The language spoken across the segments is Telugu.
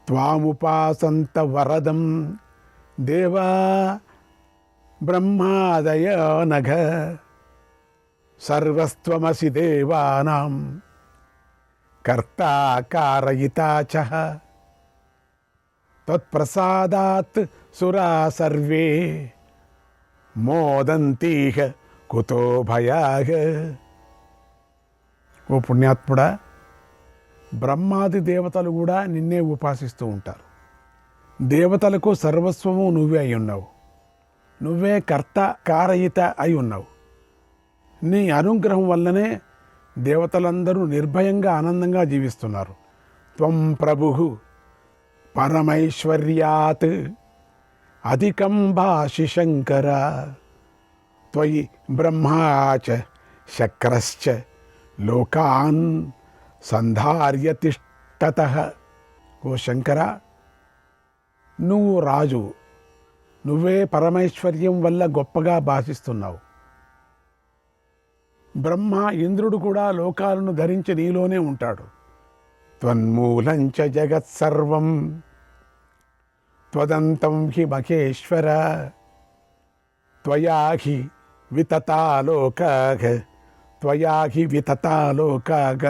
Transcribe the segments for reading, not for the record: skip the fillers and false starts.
త్వాముపాసంత వరదం దేవా బ్రహ్మాదయ నఘ సర్వస్త్వమసి దేవానాం కర్తా కారయితా చ తత్ప్రసాదాత్ సురా సర్వే మోదంతీహ కుతో భయాగ. ఓ పుణ్యాత్ముడా, బ్రహ్మాది దేవతలు కూడా నిన్నే ఉపాసిస్తూ ఉంటారు. దేవతలకు సర్వస్వము నువ్వే అయి ఉన్నావు. నువ్వే కర్త కారయిత అయి ఉన్నావు. నీ అనుగ్రహం వల్లనే దేవతలందరూ నిర్భయంగా ఆనందంగా జీవిస్తున్నారు. త్వం ప్రభు పరమైశ్వర్యాత్ అధికం భాషి శంకర త్వయి బ్రహ్మాచ శక్రశ్చ లోకాన్ సంధార్య తిష్టతః. ఓ శంకర, నువ్వు రాజు, నువ్వే పరమైశ్వర్యం వల్ల గొప్పగా భాషిస్తున్నావు. బ్రహ్మ ఇంద్రుడు కూడా లోకాలను ధరించి నీలోనే ఉంటాడు. త్వన్మూలంచ జగత్సర్వం త్వదంతం హి మహేశ్వర త్వయా హి వితతా లోకాః త్వయా హి వితతా లోకాః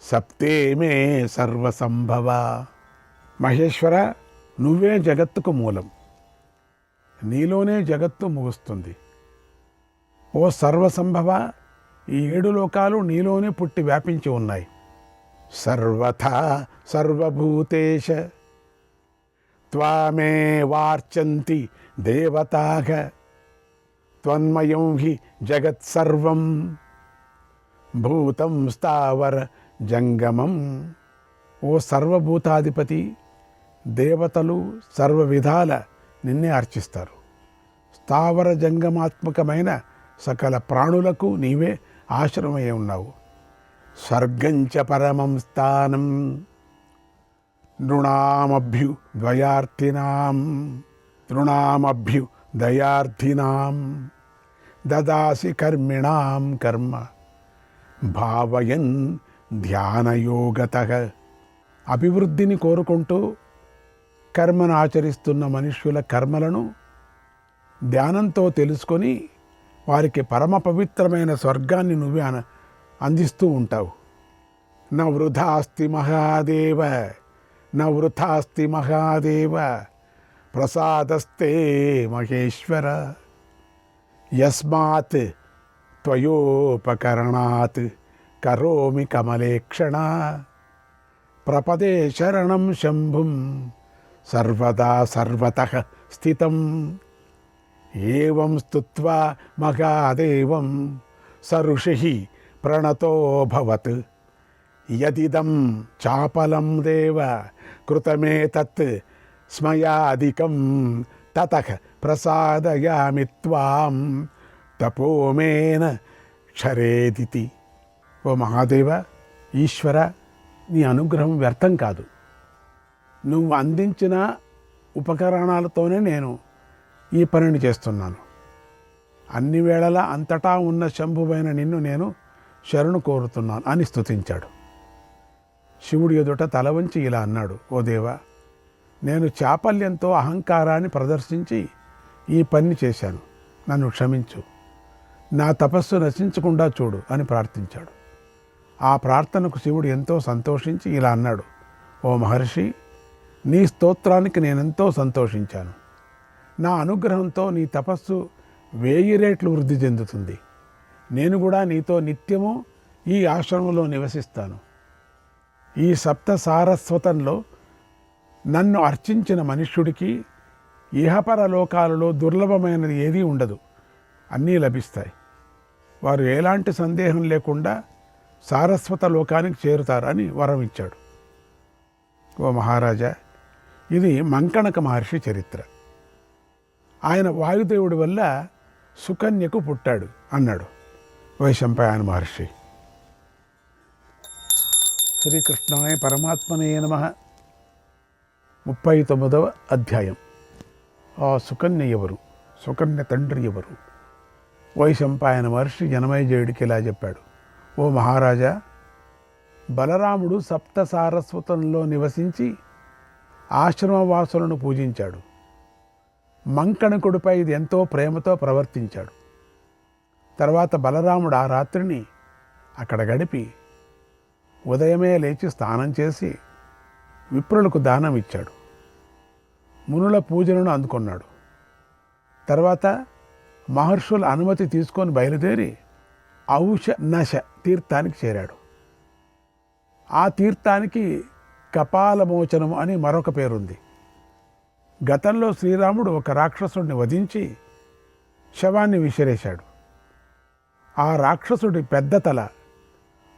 సప్తే మే సర్వసంభవ. మహేశ్వర, నువ్వే జగత్తుకు మూలం, నీలోనే జగత్తు ముగుస్తుంది. ఓ సర్వసంభవ, ఈ 7 లోకాలు నీలోనే పుట్టి వ్యాపించి ఉన్నాయి. సర్వథా సర్వభూతేశ త్వామేవార్చంతి దేవతాః త్వన్మయం హి జగత్సర్వం భూతం స్థావర జంగమం. ఓ సర్వభూతాధిపతి, దేవతలు సర్వ విధాల నిన్నే అర్చిస్తారు. స్థావర జంగమాత్మకమైన సకల ప్రాణులకు నీవే ఆశ్రమమై ఉన్నావు. స్వర్గంచ పరమం స్థానం తృణామభ్యుదయార్థినాం దదాసి కర్మిణాం కర్మ భావయన్ ధ్యానయోగతః. అభివృద్ధిని కోరుకుంటూ కర్మను ఆచరిస్తున్న మనుష్యుల కర్మలను ధ్యానంతో తెలుసుకొని వారికి పరమ పవిత్రమైన స్వర్గాన్ని నువ్వే అందిస్తూ ఉంటావు. న వృథాస్తి మహాదేవ న వృథాస్తి మహాదేవ ప్రసాదస్తే మహేశ్వర యస్మాత్ త్వయోపకరణాత్ కరోమి కమలేక్షణ ప్రపదే శరణం శంభుం సర్వదా సర్వతః స్థితం. ఏవం స్తుత్వా మహాదేవం సఋషిః ప్రణతోభవత్ యదిదం చాపలం దేవ కృతమేతత్ స్మయాదికం తతః ప్రసాదయామి త్వాం తపోమేన క్షరేదితి. ఓ మహాదేవ, ఈశ్వర, నీ అనుగ్రహం వ్యర్థం కాదు. నువ్వు అందించిన ఉపకరణాలతోనే నేను ఈ పనిని చేస్తున్నాను. అన్ని వేళలా అంతటా ఉన్న శంభువైన నిన్ను నేను శరణు కోరుతున్నాను అని స్తుతించాడు. శివుడి ఎదుట తల వంచి ఇలా అన్నాడు, ఓ దేవా, నేను చాపల్యంతో అహంకారాన్ని ప్రదర్శించి ఈ పని చేశాను, నన్ను క్షమించు, నా తపస్సు నశించకుండా చూడు అని ప్రార్థించాడు. ఆ ప్రార్థనకు శివుడు ఎంతో సంతోషించి ఇలా అన్నాడు, ఓ మహర్షి, నీ స్తోత్రానికి నేనెంతో సంతోషించాను. నా అనుగ్రహంతో నీ తపస్సు 1000 రెట్లు వృద్ధి చెందుతుంది. నేను కూడా నీతో నిత్యము ఈ ఆశ్రమంలో నివసిస్తాను. ఈ సప్త సారస్వతంలో నన్ను అర్చించిన మనుష్యుడికి ఇహపర లోకాలలో దుర్లభమైనది ఏదీ ఉండదు, అన్నీ లభిస్తాయి. వారు ఎలాంటి సందేహం లేకుండా సారస్వత లోకానికి చేరుతారు అని వరం ఇచ్చాడు. ఓ మహారాజా, ఇది మంకణక మహర్షి చరిత్ర. ఆయన వాయుదేవుడి వల్ల సుకన్యకు పుట్టాడు అన్నాడు వైశంపాయన మహర్షి. శ్రీకృష్ణాయ పరమాత్మనే నమః. 39వ అధ్యాయం. ఆ సుకన్య ఎవరు? సుకన్య తండ్రి ఎవరు? వైశంపాయన మహర్షి జనమేజయుడికి ఇలా చెప్పాడు, ఓ మహారాజా, బలరాముడు సప్త సారస్వతంలో నివసించి ఆశ్రమవాసులను పూజించాడు. మంకణకుడిపై ఇది ఎంతో ప్రేమతో ప్రవర్తించాడు. తర్వాత బలరాముడు ఆ రాత్రిని అక్కడ గడిపి ఉదయమే లేచి స్నానం చేసి విప్రులకు దానం ఇచ్చాడు. మునుల పూజలను అందుకున్నాడు. తర్వాత మహర్షుల అనుమతి తీసుకొని బయలుదేరి ఔషనశ తీర్థానికి చేరాడు. ఆ తీర్థానికి కపాలమోచనము అని మరొక పేరుంది. గతంలో శ్రీరాముడు ఒక రాక్షసుడిని వధించి శవాన్ని విసిరేశాడు. ఆ రాక్షసుడి పెద్ద తల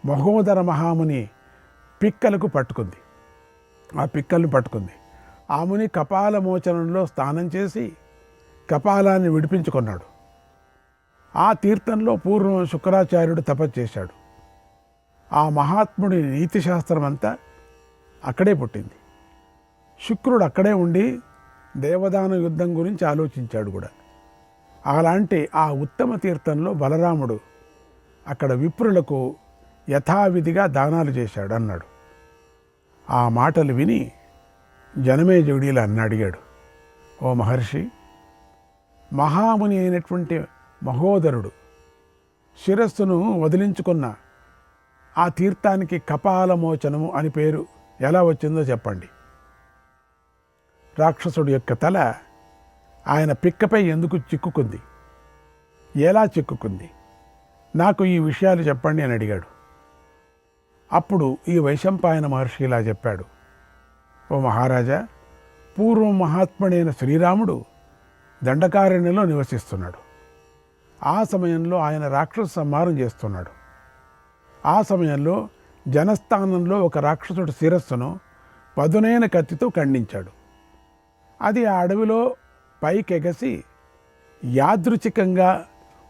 మహోదర మహాముని పిక్కలకు పట్టుకుంది. ఆ పిక్కలను పట్టుకుంది. ఆ ముని కపాలమోచనంలో స్నానం చేసి కపాలాన్ని విడిపించుకున్నాడు. ఆ తీర్థంలో పూర్వం శుక్రాచార్యుడు తపస్సు చేశాడు. ఆ మహాత్ముడి నీతిశాస్త్రం అంతా అక్కడే పుట్టింది. శుక్రుడు అక్కడే ఉండి దేవదాన యుద్ధం గురించి ఆలోచించాడు కూడా. అలాంటి ఆ ఉత్తమ తీర్థంలో బలరాముడు అక్కడ విప్రులకు యథావిధిగా దానాలు చేశాడు అన్నాడు. ఆ మాటలు విని జనమేజయుడు ఇలా అడిగాడు, ఓ మహర్షి, మహాముని అయినటువంటి మహోదరుడు శిరస్సును వదిలించుకున్న ఆ తీర్థానికి కపాలమోచనము అని పేరు ఎలా వచ్చిందో చెప్పండి. రాక్షసుడి యొక్క తల ఆయన పిక్కపై ఎందుకు చిక్కుకుంది, ఎలా చిక్కుకుంది, నాకు ఈ విషయాలు చెప్పండి అని అడిగాడు. అప్పుడు ఈ వైశంపాయన మహర్షి ఇలా చెప్పాడు, ఓ మహారాజా, పూర్వం మహాత్ముడైన శ్రీరాముడు దండకారణ్యంలో నివసిస్తున్నాడు. ఆ సమయంలో ఆయన రాక్షస సంహారం చేస్తున్నాడు. ఆ సమయంలో జనస్థానంలో ఒక రాక్షసుడి శిరస్సును పదునైన కత్తితో ఖండించాడు. అది ఆ అడవిలో పైకెగసి యాదృచ్ఛికంగా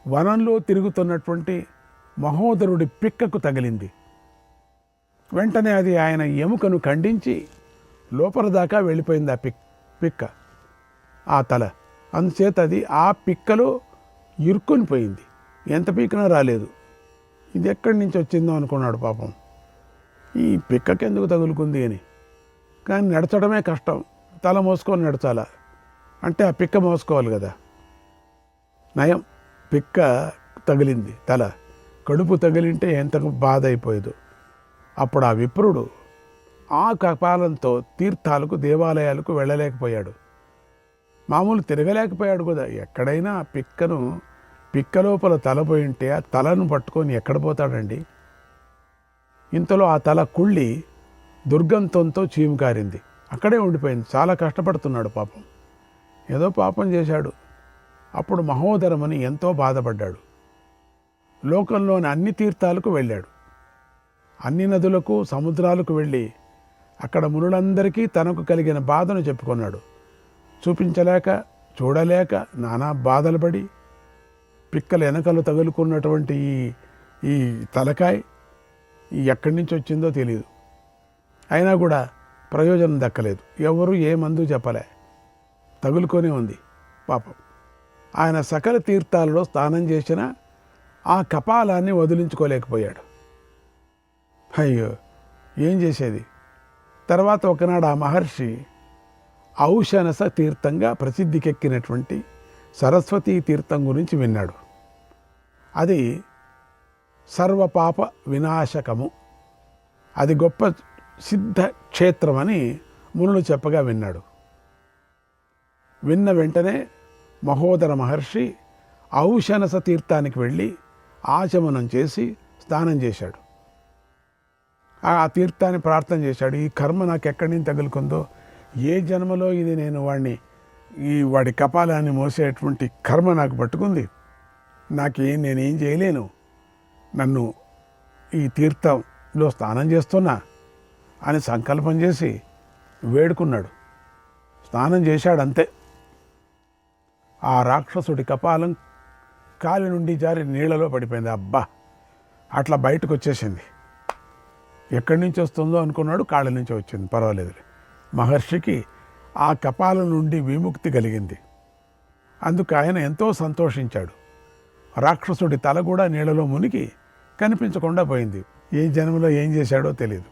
వనంలో తిరుగుతున్నటువంటి మహోదరుడి పిక్కకు తగిలింది. వెంటనే అది ఆయన ఎముకను ఖండించి లోపల దాకా వెళ్ళిపోయింది. ఆ పిక్క, ఆ తల. అందుచేత అది ఆ పిక్కలో ఇరుక్కుని పోయింది. ఎంత పీకినా రాలేదు. ఇది ఎక్కడి నుంచి వచ్చిందో అనుకున్నాడు పాపం. ఈ పిక్కకి ఎందుకు తగులుకుంది అని. కానీ నడచడమే కష్టం. తల మోసుకొని నడచాలా అంటే ఆ పిక్క మోసుకోవాలి కదా. నయం పిక్క తగిలింది, తల. కడుపు తగిలింటే ఎంత బాధ అయిపోయేదు. అప్పుడు ఆ విప్రుడు ఆ కపాలంతో తీర్థాలకు దేవాలయాలకు వెళ్ళలేకపోయాడు. మామూలు తిరగలేకపోయాడు కదా. ఎక్కడైనా పిక్క లోపల తల పోయి ఉంటే ఆ తలను పట్టుకొని ఎక్కడ పోతాడండి. ఇంతలో ఆ తల కుళ్ళి దుర్గంధంతో చీము కారింది. అక్కడే ఉండిపోయింది. చాలా కష్టపడుతున్నాడు పాపం. ఏదో పాపం చేశాడు. అప్పుడు మహోదరమని ఎంతో బాధపడ్డాడు. లోకంలోని అన్ని తీర్థాలకు వెళ్ళాడు. అన్ని నదులకు సముద్రాలకు వెళ్ళి అక్కడ మునులందరికీ తనకు కలిగిన బాధను చెప్పుకున్నాడు. చూపించలేక చూడలేక నానా బాధలు పడి పిక్కల వెనకలు తగులుకున్నటువంటి ఈ తలకాయ ఎక్కడి నుంచి వచ్చిందో తెలియదు. అయినా కూడా ప్రయోజనం దక్కలేదు. ఎవరు ఏ మందు చెప్పలే, తగులుకొనే ఉంది పాపం. ఆయన సకల తీర్థాలలో స్నానం చేసిన ఆ కపాలాన్ని వదిలించుకోలేకపోయాడు. అయ్యో, ఏం చేసేది. తర్వాత ఒకనాడు ఆ మహర్షి ఔషనస తీర్థంగా ప్రసిద్ధికెక్కినటువంటి సరస్వతీ తీర్థం గురించి విన్నాడు. అది సర్వపాప వినాశకము, అది గొప్ప సిద్ధ క్షేత్రమని మునులు చెప్పగా విన్నాడు. విన్న వెంటనే మహోదర మహర్షి ఔషనస తీర్థానికి వెళ్ళి ఆచమనం చేసి స్నానం చేశాడు. ఆ తీర్థాన్ని ప్రార్థన చేశాడు. ఈ కర్మ నాకు ఎక్కడి నుంచి తగులుకుందో, ఏ జన్మలో ఇది నేను వాడి కపాలాన్ని మోసేటువంటి కర్మ నాకు పట్టుకుంది, నేనేం చేయలేను, నన్ను ఈ తీర్థంలో స్నానం చేస్తున్నా అని సంకల్పం చేసి వేడుకున్నాడు. స్నానం చేశాడు అంతే. ఆ రాక్షసుడి కపాలం కాలి నుండి జారి నీళ్లలో పడిపోయింది. అబ్బా, అట్లా బయటకు వచ్చేసింది. ఎక్కడి నుంచి వస్తుందో అనుకున్నాడు, కాళ్ళ నుంచి వచ్చింది. పర్వాలేదు. మహర్షికి ఆ కపాలం నుండి విముక్తి కలిగింది. అందుకు ఆయన ఎంతో సంతోషించాడు. రాక్షసుడి తల కూడా నీళ్ళలో మునిగి కనిపించకుండా పోయింది. ఏ జన్మలో ఏం చేశాడో తెలియదు.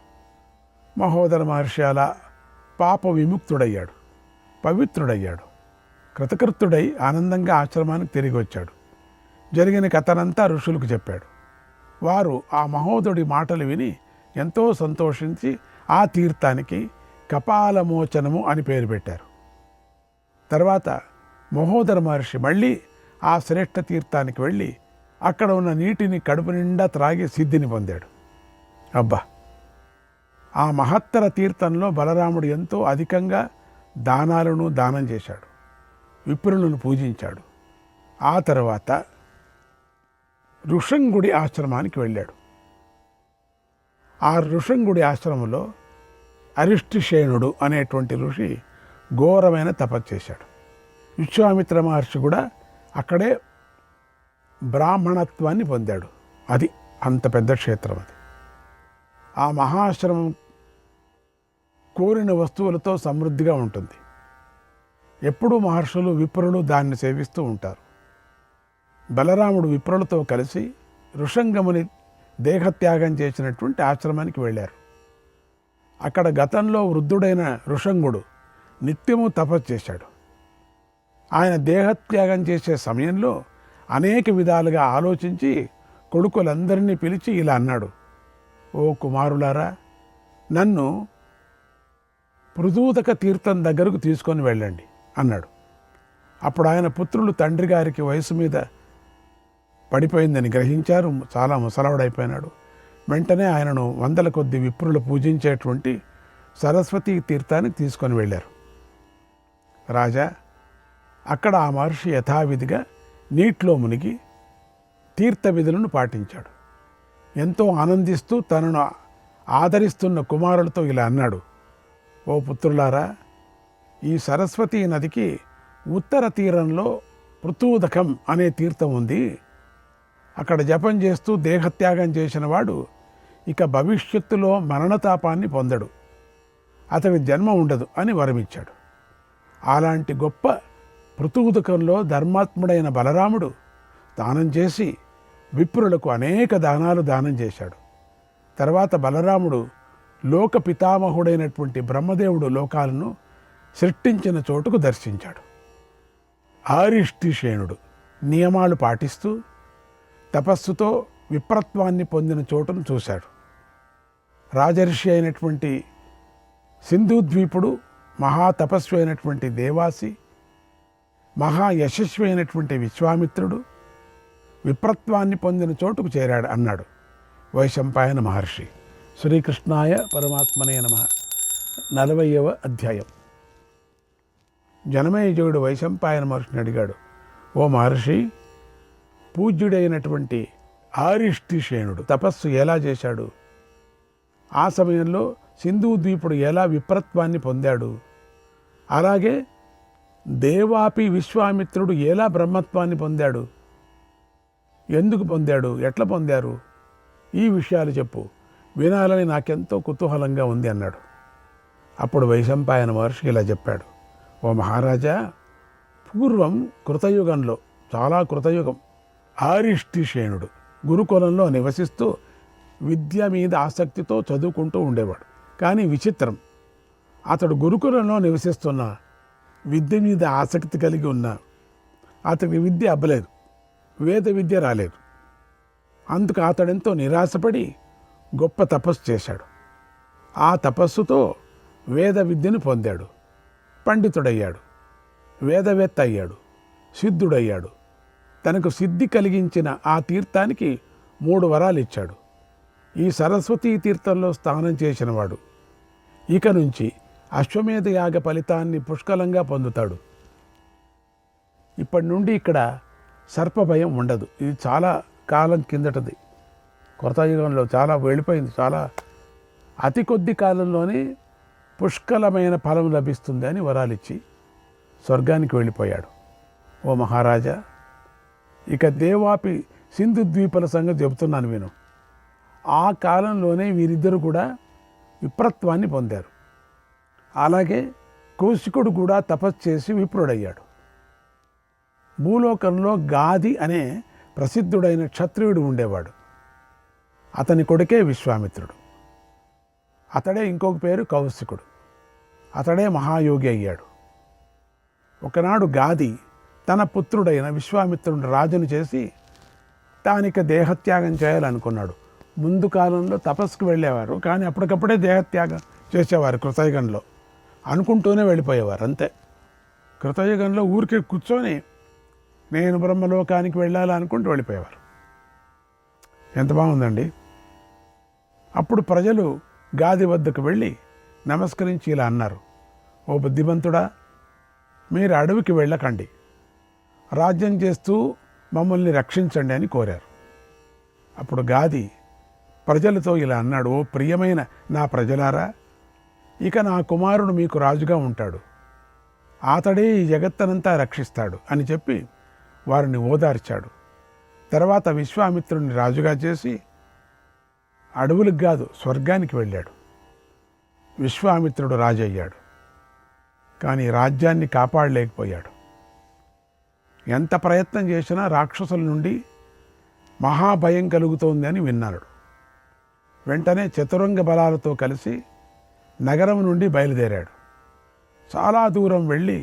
మహోదర మహర్షి అలా పాప విముక్తుడయ్యాడు, పవిత్రుడయ్యాడు. కృతకృత్యుడై ఆనందంగా ఆశ్రమానికి తిరిగి వచ్చాడు. జరిగిన కథనంతా ఋషులకు చెప్పాడు. వారు ఆ మహోదరుడి మాటలు విని ఎంతో సంతోషించి ఆ తీర్థానికి కపాలమోచనము అని పేరు పెట్టారు. తర్వాత మహోదర మహర్షి మళ్ళీ ఆ శ్రేష్ఠ తీర్థానికి వెళ్ళి అక్కడ ఉన్న నీటిని కడుపు నిండా త్రాగి సిద్ధిని పొందాడు. అబ్బా! ఆ మహత్తర తీర్థంలో బలరాముడు ఎంతో అధికంగా దానాలను దానం చేశాడు, విప్రులను పూజించాడు. ఆ తర్వాత ఋషంగుడి ఆశ్రమానికి వెళ్ళాడు. ఆ ఋషంగుడి ఆశ్రమంలో అరిష్టిశేనుడు అనేటువంటి ఋషి ఘోరమైన తపస్సు చేశాడు. విశ్వామిత్ర మహర్షి కూడా అక్కడే బ్రాహ్మణత్వాన్ని పొందాడు. అది అంత పెద్ద క్షేత్రం. అది ఆ మహాశ్రమం కోరిన వస్తువులతో సమృద్ధిగా ఉంటుంది. ఎప్పుడూ మహర్షులు విప్రులు దాన్ని సేవిస్తూ ఉంటారు. బలరాముడు విప్రులతో కలిసి ఋషంగముని దేహత్యాగం చేసినటువంటి ఆశ్రమానికి వెళ్ళారు. అక్కడ గతంలో వృద్ధుడైన ఋషంగుడు నిత్యము తపస్సు చేశాడు. ఆయన దేహత్యాగం చేసే సమయంలో అనేక విధాలుగా ఆలోచించి కొడుకులందరినీ పిలిచి ఇలా అన్నాడు: ఓ కుమారులారా, నన్ను పృథూతక తీర్థం దగ్గరకు తీసుకొని వెళ్ళండి అన్నాడు. అప్పుడు ఆయన పుత్రులు తండ్రి గారికి వయసు మీద పడిపోయిందని గ్రహించారు. చాలా ముసలావుడైపోయినాడు. వెంటనే ఆయనను వందల కొద్ది విప్రులు పూజించేటువంటి సరస్వతీ తీర్థానికి తీసుకొని వెళ్ళారు. రాజా, అక్కడ ఆ మహర్షి యథావిధిగా నీటిలో మునిగి తీర్థ విధులను పాటించాడు. ఎంతో ఆనందిస్తూ తనను ఆదరిస్తున్న కుమారులతో ఇలా అన్నాడు: ఓ పుత్రులారా, ఈ సరస్వతీ నదికి ఉత్తర తీరంలో పృథూదకం అనే తీర్థం ఉంది. అక్కడ జపం చేస్తూ దేహత్యాగం చేసిన వాడు ఇక భవిష్యత్తులో మరణతాపాన్ని పొందడు, అతడి జన్మ ఉండదు అని వరమిచ్చాడు. అలాంటి గొప్ప పృథూదకంలో ధర్మాత్ముడైన బలరాముడు దానం చేసి విప్రులకు అనేక దానాలు దానం చేశాడు. తర్వాత బలరాముడు లోక పితామహుడైనటువంటి బ్రహ్మదేవుడు లోకాలను సృష్టించిన చోటుకు దర్శించాడు. ఆరిష్టిశేనుడు నియమాలు పాటిస్తూ తపస్సుతో విప్రత్వాన్ని పొందిన చోటును చూశాడు. రాజర్షి అయినటువంటి సింధుద్వీపుడు, మహాతపస్వి అయినటువంటి దేవాసి, మహాయశస్వి అయినటువంటి విశ్వామిత్రుడు విప్రత్వాన్ని పొందిన చోటుకు చేరాడు అన్నాడు వైశంపాయన మహర్షి. శ్రీకృష్ణాయ పరమాత్మనే నమః. 40వ అధ్యాయం. జనమేజయుడు వైశంపాయన మహర్షిని అడిగాడు: ఓ మహర్షి, పూజ్యుడైనటువంటి ఆరిష్టిశేనుడు తపస్సు ఎలా చేశాడు? ఆ సమయంలో సింధుద్వీపుడు ఎలా విప్రత్వాన్ని పొందాడు? అలాగే దేవాపి విశ్వామిత్రుడు ఎలా బ్రహ్మత్వాన్ని పొందాడు? ఎందుకు పొందాడు? ఎట్లా పొందారు? ఈ విషయాలు చెప్పు, వినాలని నాకెంతో కుతూహలంగా ఉంది అన్నాడు. అప్పుడు వైశంపాయన మహర్షి ఇలా చెప్పాడు: ఓ మహారాజా, పూర్వం కృతయుగంలో, చాలా కృతయుగం, ఆరిష్టిశేనుడు గురుకులంలో నివసిస్తూ విద్య మీద ఆసక్తితో చదువుకుంటూ ఉండేవాడు. కానీ విచిత్రం, అతడు గురుకులంలో నివసిస్తున్న, విద్య మీద ఆసక్తి కలిగి ఉన్న అతడికి విద్య అబ్బలేదు, వేద విద్య రాలేదు. అందుకు అతడెంతో నిరాశపడి గొప్ప తపస్సు చేశాడు. ఆ తపస్సుతో వేద విద్యను పొందాడు, పండితుడయ్యాడు, వేదవేత్త అయ్యాడు, సిద్ధుడయ్యాడు. తనకు సిద్ధి కలిగించిన ఆ తీర్థానికి 3 వరాలు ఇచ్చాడు. ఈ సరస్వతీ తీర్థంలో స్నానం చేసినవాడు ఇక నుంచి అశ్వమేధ యాగ ఫలితాన్ని పుష్కలంగా పొందుతాడు. ఇప్పటి నుండి ఇక్కడ సర్పభయం ఉండదు. ఇది చాలా కాలం కిందటది, కృతయుగంలో చాలా వెళ్ళిపోయింది. చాలా అతి కొద్ది కాలంలోనే పుష్కలమైన ఫలం లభిస్తుంది అని వరాలిచ్చి స్వర్గానికి వెళ్ళిపోయాడు. ఓ మహారాజా, ఇక దేవాపి సింధుద్వీపుల సంగతి చెబుతున్నాను విను. ఆ కాలంలోనే వీరిద్దరు కూడా విప్రత్వాన్ని పొందారు. అలాగే కౌశికుడు కూడా తపస్సు చేసి విప్రుడయ్యాడు. భూలోకంలో గాది అనే ప్రసిద్ధుడైన క్షత్రియుడు ఉండేవాడు. అతని కొడుకే విశ్వామిత్రుడు. అతడే ఇంకొక పేరు కౌశికుడు. అతడే మహాయోగి అయ్యాడు. ఒకనాడు గాది తన పుత్రుడైన విశ్వామిత్రుడిని రాజును చేసి తానిక దేహత్యాగం చేయాలనుకున్నాడు. ముందు కాలంలో తపస్సుకు వెళ్ళేవారు, కానీ అప్పటికప్పుడే దేహత్యాగం చేసేవారు. కృతయుగంలో అనుకుంటూనే వెళ్ళిపోయేవారు అంతే. కృతయుగంలో ఊరికే కూర్చొని నేను బ్రహ్మలోకానికి వెళ్ళాలి అనుకుంటూ వెళ్ళిపోయేవారు. ఎంత బాగుందండి. అప్పుడు ప్రజలు గాది వద్దకు వెళ్ళి నమస్కరించి ఇలా అన్నారు, ఓ బుద్ధిమంతుడా, మీరు అడవికి వెళ్ళకండి, రాజ్యం చేస్తూ మమ్మల్ని రక్షించండి అని కోరారు. అప్పుడు గాది ప్రజలతో ఇలా అన్నాడు, ఓ ప్రియమైన నా ప్రజలారా, ఇక నా కుమారుడు మీకు రాజుగా ఉంటాడు, అతడే ఈ జగత్తనంతా రక్షిస్తాడు అని చెప్పి వారిని ఓదార్చాడు. తర్వాత విశ్వామిత్రుడిని రాజుగా చేసి అడవులకు కాదు స్వర్గానికి వెళ్ళాడు. విశ్వామిత్రుడు రాజు అయ్యాడు, కానీ రాజ్యాన్ని కాపాడలేకపోయాడు. ఎంత ప్రయత్నం చేసినా రాక్షసుల నుండి మహాభయం కలుగుతోంది అని విన్నాడు. వెంటనే చతురంగ బలాలతో కలిసి నగరం నుండి బయలుదేరాడు. చాలా దూరం వెళ్ళి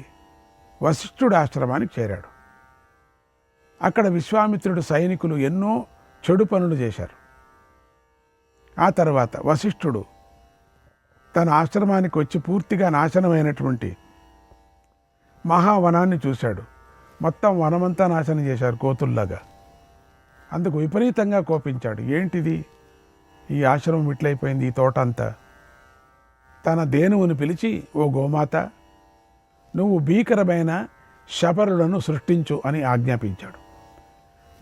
వశిష్ఠుడి ఆశ్రమానికి చేరాడు. అక్కడ విశ్వామిత్రుడి సైనికులు ఎన్నో చెడు పనులు చేశారు. ఆ తర్వాత వశిష్ఠుడు తన ఆశ్రమానికి వచ్చి పూర్తిగా నాశనమైనటువంటి మహావనాన్ని చూశాడు. మొత్తం వనమంతా నాశనం చేశారు కోతుల్లాగా. అందుకు విపరీతంగా కోపించాడు. ఏంటిది, ఈ ఆశ్రమం ఇట్లయిపోయింది, ఈ తోట అంతా. తన ధేనువుని పిలిచి, ఓ గోమాత, నువ్వు భీకరమైన శపరులను సృష్టించు అని ఆజ్ఞాపించాడు.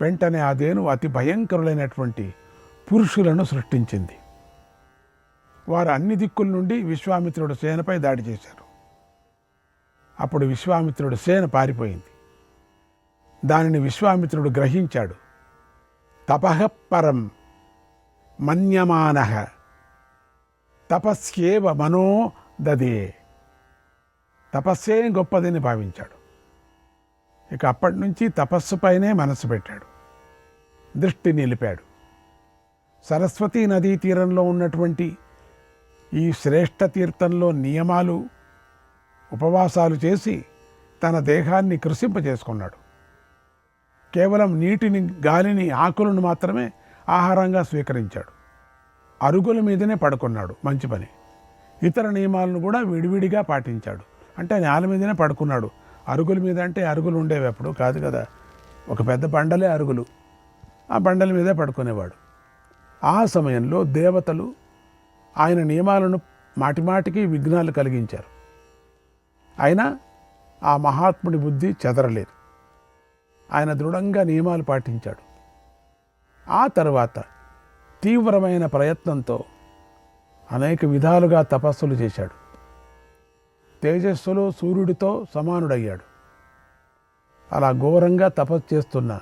వెంటనే ఆ ధేనువు అతి భయంకరులైనటువంటి పురుషులను సృష్టించింది. వారు అన్ని దిక్కుల నుండి విశ్వామిత్రుడు సేనపై దాడి చేశారు. అప్పుడు విశ్వామిత్రుడు సేన పారిపోయింది. దానిని విశ్వామిత్రుడు గ్రహించాడు. తపః పరం మన్యమానః తపస్యేవ మనో దదే. తపస్సే గొప్పదని భావించాడు. ఇక అప్పటి నుంచి తపస్సుపైనే మనసు పెట్టాడు, దృష్టి నిలిపాడు. సరస్వతీ నదీ తీరంలో ఉన్నటువంటి ఈ శ్రేష్ఠ తీర్థంలో నియమాలు, ఉపవాసాలు చేసి తన దేహాన్ని కృషింపజేసుకున్నాడు. కేవలం నీటిని, గాలిని, ఆకులను మాత్రమే ఆహారంగా స్వీకరించాడు. అరుగుల మీదనే పడుకున్నాడు, మంచి పని. ఇతర నియమాలను కూడా విడివిడిగా పాటించాడు. అంటే నేల మీదనే పడుకున్నాడు. అరుగుల మీద అంటే అరుగులు ఉండేవి అప్పుడు కాదు కదా, ఒక పెద్ద బండలే అరుగులు. ఆ బండల మీదే పడుకునేవాడు. ఆ సమయంలో దేవతలు ఆయన నియమాలను మాటిమాటికి విఘ్నాలు కలిగించారు. అయినా ఆ మహాత్ముడి బుద్ధి చెదరలేదు. ఆయన దృఢంగా నియమాలు పాటించాడు. ఆ తర్వాత తీవ్రమైన ప్రయత్నంతో అనేక విధాలుగా తపస్సులు చేశాడు. తేజస్సులో సూర్యుడితో సమానుడయ్యాడు. అలా ఘోరంగా తపస్సు చేస్తున్న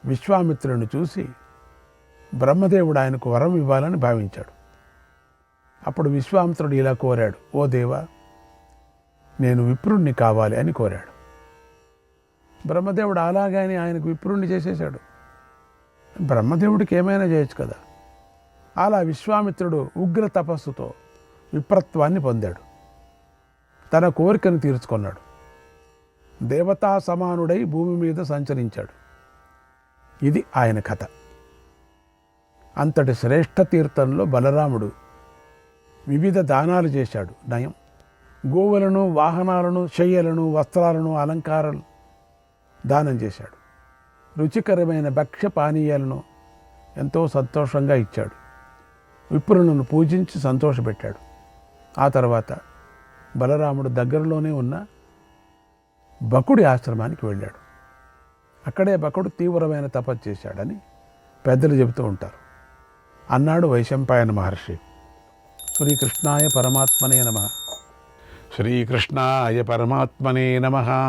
విశ్వామిత్రుడిని చూసి బ్రహ్మదేవుడు ఆయనకు వరం ఇవ్వాలని భావించాడు. అప్పుడు విశ్వామిత్రుడు ఇలా కోరాడు, ఓ దేవా, నేను విప్రుణ్ణి కావాలి అని కోరాడు. బ్రహ్మదేవుడు అలాగని ఆయనకు విప్రుణ్ణి చేసేశాడు. బ్రహ్మదేవుడికి ఏమైనా చేయొచ్చు కదా. అలా విశ్వామిత్రుడు ఉగ్ర తపస్సుతో విప్రత్వాన్ని పొందాడు. తన కోరికను తీర్చుకున్నాడు. దేవతా సమానుడై భూమి మీద సంచరించాడు. ఇది ఆయన కథ. అంతటి శ్రేష్ఠ తీర్థంలో బలరాముడు వివిధ దానాలు చేశాడు. నయం, గోవులను, వాహనాలను, శయ్యలను, వస్త్రాలను, అలంకారాలు దానం చేశాడు. రుచికరమైన భక్ష్య పానీయాలను ఎంతో సంతోషంగా ఇచ్చాడు. విప్రులను పూజించి సంతోషపెట్టాడు. ఆ తర్వాత బలరాముడు దగ్గరలోనే ఉన్న బకుడి ఆశ్రమానికి వెళ్ళాడు. అక్కడే బకుడు తీవ్రమైన తపస్సు చేశాడని పెద్దలు చెబుతూ ఉంటారు. అన్నాడు వైశంపాయన మహర్షి, శ్రీకృష్ణాయ పరమాత్మనే నమః. శ్రీకృష్ణాయ పరమాత్మనే నమః.